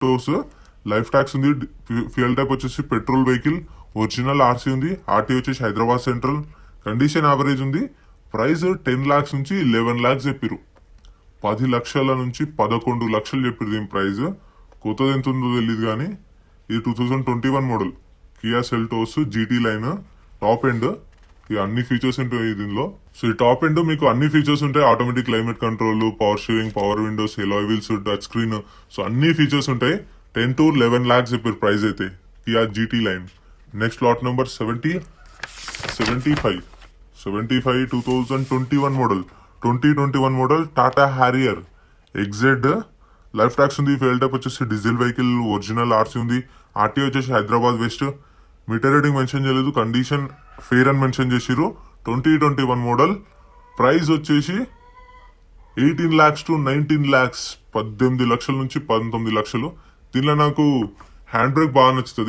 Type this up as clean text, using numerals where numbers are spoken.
Seltos, life tax ఉంది, fuel type వచ్చేసి petrol vehicle, original RC ఉంది, ఆర్టీ వచ్చేసి హైదరాబాద్ సెంట్రల్, కండిషన్ యావరేజ్ ఉంది. ప్రైస్ 10 lakhs నుంచి 11 lakhs చెప్పిరు. 10 లక్షల నుంచి 11 లక్షలు చెప్పిరు దీని ప్రైస్. కొత్తది ఎంత ఉందో తెలియదు కానీ ఇది 2021 model Kia Seltos GT line top end. ఇక అన్ని ఫీచర్స్ ఉంటాయి దీనిలో. సో ఈ టాప్ ఎండ్ మీకు అన్ని ఫీచర్స్ ఉంటాయి. Automatic climate control, power steering, power windows, alloy wheels, touch screen, so అన్ని ఫీచర్స్ ఉంటాయి. 10 to 11 lakhs చెప్పారు ప్రైస్ అయితే Kia GT line. Next lot number 75 2021 model 2021 model Tata Harrier XZ. Life tax ఉంది, fuel type వచ్చేసి diesel vehicle, original RC ఉంది, RT వచ్చేసి Hyderabad west. Meter rating mention చేయలేదు, condition fair అని మెన్షన్ చేసిరు. 2021 మోడల్. ప్రైస్ వచ్చేసి 18 lakhs to 19 lakhs, 18 లక్షల నుంచి 19 లక్షలు. దీనిలో నాకు హ్యాండ్ బ్రేక్ బాగా నచ్చుతుంది.